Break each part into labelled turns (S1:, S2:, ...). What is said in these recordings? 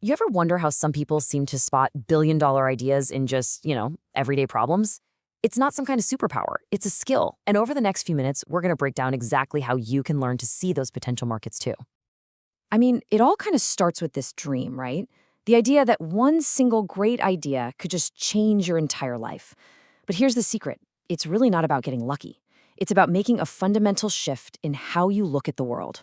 S1: You ever wonder how some people seem to spot billion-dollar ideas in just, everyday problems? It's not some kind of superpower, it's a skill. And over the next few minutes, we're going to break down exactly how you can learn to see those potential markets too.
S2: I mean, it all kind of starts with this dream, right? The idea that one single great idea could just change your entire life. But here's the secret. It's really not about getting lucky. It's about making a fundamental shift in how you look at the world.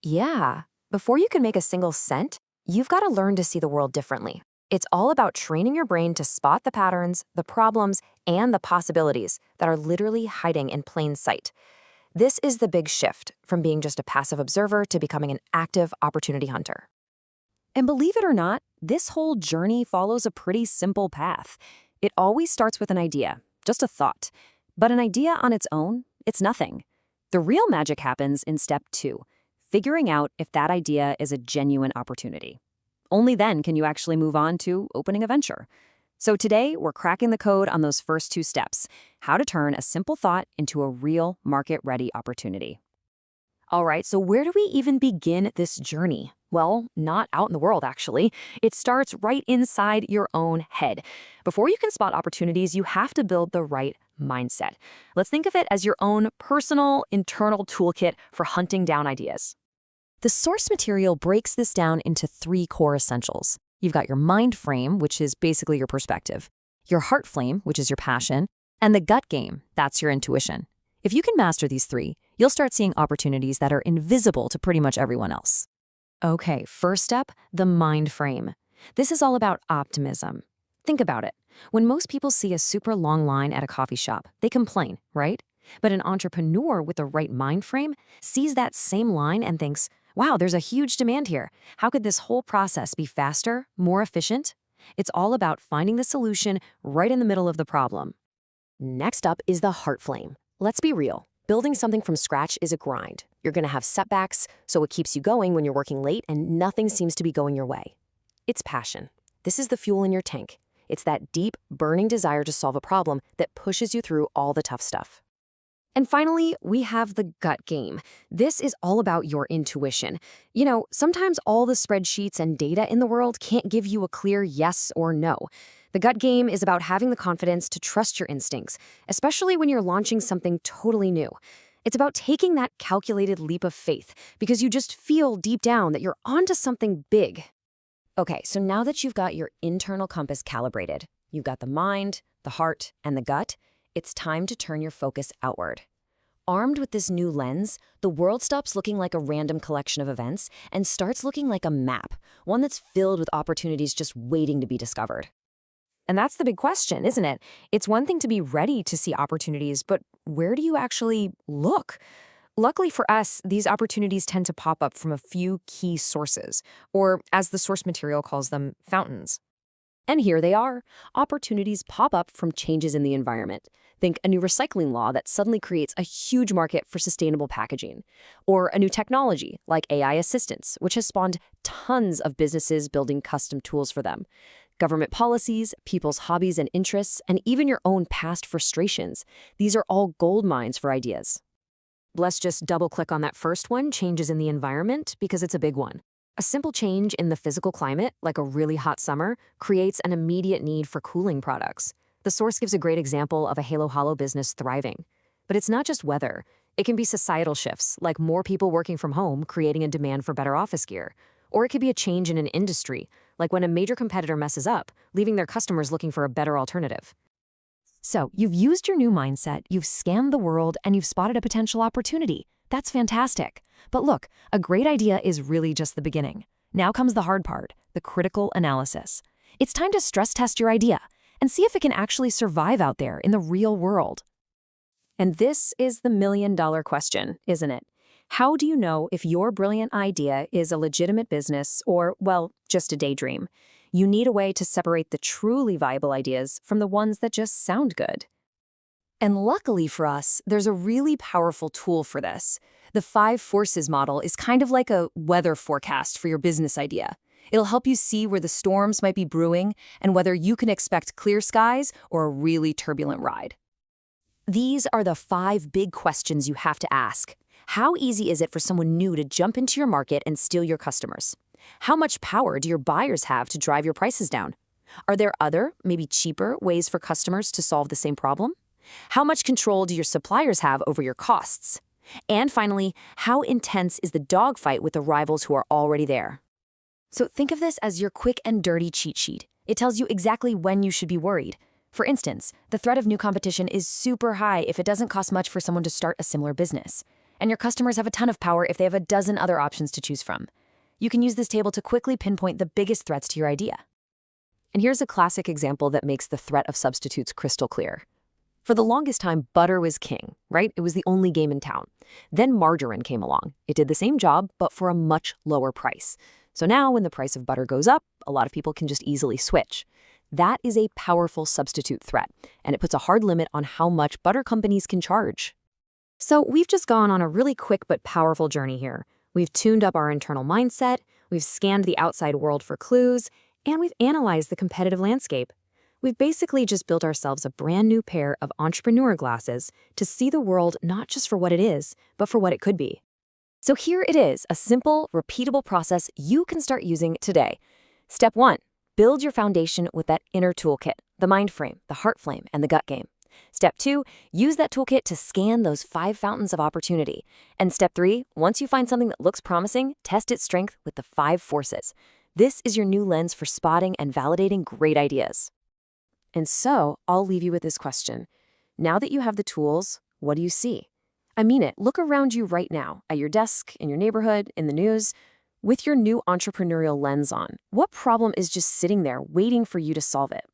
S1: Yeah, before you can make a single cent, you've got to learn to see the world differently. It's all about training your brain to spot the patterns, the problems, and the possibilities that are literally hiding in plain sight. This is the big shift from being just a passive observer to becoming an active opportunity hunter.
S2: And believe it or not, this whole journey follows a pretty simple path. It always starts with an idea, just a thought. But an idea on its own, it's nothing. The real magic happens in step 2, figuring out if that idea is a genuine opportunity. Only then can you actually move on to opening a venture. So today, we're cracking the code on those first 2 steps, how to turn a simple thought into a real market-ready opportunity. All right, so where do we even begin this journey? Well, not out in the world, actually. It starts right inside your own head. Before you can spot opportunities, you have to build the right mindset. Let's think of it as your own personal, internal toolkit for hunting down ideas. The source material breaks this down into 3 core essentials. You've got your mind frame, which is basically your perspective, your heart flame, which is your passion, and the gut game, that's your intuition. If you can master these 3, you'll start seeing opportunities that are invisible to pretty much everyone else. Okay, first up, the mind frame. This is all about optimism. Think about it. When most people see a super long line at a coffee shop, they complain, right? But an entrepreneur with the right mind frame sees that same line and thinks, wow, there's a huge demand here. How could this whole process be faster, more efficient? It's all about finding the solution right in the middle of the problem. Next up is the heart flame. Let's be real. Building something from scratch is a grind. You're going to have setbacks, so it keeps you going when you're working late and nothing seems to be going your way. It's passion. This is the fuel in your tank. It's that deep, burning desire to solve a problem that pushes you through all the tough stuff. And finally, we have the gut game. This is all about your intuition. Sometimes all the spreadsheets and data in the world can't give you a clear yes or no. The gut game is about having the confidence to trust your instincts, especially when you're launching something totally new. It's about taking that calculated leap of faith because you just feel deep down that you're onto something big. Okay, so now that you've got your internal compass calibrated, you've got the mind, the heart, and the gut, it's time to turn your focus outward. Armed with this new lens, the world stops looking like a random collection of events and starts looking like a map, one that's filled with opportunities just waiting to be discovered. And that's the big question, isn't it? It's one thing to be ready to see opportunities, but where do you actually look? Luckily for us, these opportunities tend to pop up from a few key sources, or as the source material calls them, fountains. And here they are. Opportunities pop up from changes in the environment. Think a new recycling law that suddenly creates a huge market for sustainable packaging. Or a new technology like AI assistance, which has spawned tons of businesses building custom tools for them. Government policies, people's hobbies and interests, and even your own past frustrations. These are all gold mines for ideas. Let's just double-click on that first one, changes in the environment, because it's a big one. A simple change in the physical climate, like a really hot summer, creates an immediate need for cooling products. The source gives a great example of a halo-hollow business thriving. But it's not just weather. It can be societal shifts, like more people working from home, creating a demand for better office gear. Or it could be a change in an industry, like when a major competitor messes up, leaving their customers looking for a better alternative. So, you've used your new mindset, you've scanned the world, and you've spotted a potential opportunity. That's fantastic. But look, a great idea is really just the beginning. Now comes the hard part, the critical analysis. It's time to stress test your idea and see if it can actually survive out there in the real world. And this is the million-dollar question, isn't it? How do you know if your brilliant idea is a legitimate business or, well, just a daydream? You need a way to separate the truly viable ideas from the ones that just sound good. And luckily for us, there's a really powerful tool for this. The 5 forces model is kind of like a weather forecast for your business idea. It'll help you see where the storms might be brewing and whether you can expect clear skies or a really turbulent ride. These are the 5 big questions you have to ask. How easy is it for someone new to jump into your market and steal your customers? How much power do your buyers have to drive your prices down? Are there other, maybe cheaper, ways for customers to solve the same problem? How much control do your suppliers have over your costs? And finally, how intense is the dogfight with the rivals who are already there? So think of this as your quick and dirty cheat sheet. It tells you exactly when you should be worried. For instance, the threat of new competition is super high if it doesn't cost much for someone to start a similar business. And your customers have a ton of power if they have a dozen other options to choose from. You can use this table to quickly pinpoint the biggest threats to your idea. And here's a classic example that makes the threat of substitutes crystal clear. For the longest time, butter was king, right? It was the only game in town. Then margarine came along. It did the same job, but for a much lower price. So now when the price of butter goes up, a lot of people can just easily switch. That is a powerful substitute threat, and it puts a hard limit on how much butter companies can charge.
S1: So we've just gone on a really quick but powerful journey here. We've tuned up our internal mindset, we've scanned the outside world for clues, and we've analyzed the competitive landscape. We've basically just built ourselves a brand new pair of entrepreneur glasses to see the world not just for what it is, but for what it could be.
S2: So here it is, a simple, repeatable process you can start using today. Step 1, build your foundation with that inner toolkit, the mind frame, the heart flame, and the gut game. Step 2, use that toolkit to scan those 5 fountains of opportunity. And step 3, once you find something that looks promising, test its strength with the 5 forces. This is your new lens for spotting and validating great ideas.
S1: And so I'll leave you with this question. Now that you have the tools, what do you see? I mean it. Look around you right now, at your desk, in your neighborhood, in the news. With your new entrepreneurial lens on, what problem is just sitting there waiting for you to solve it?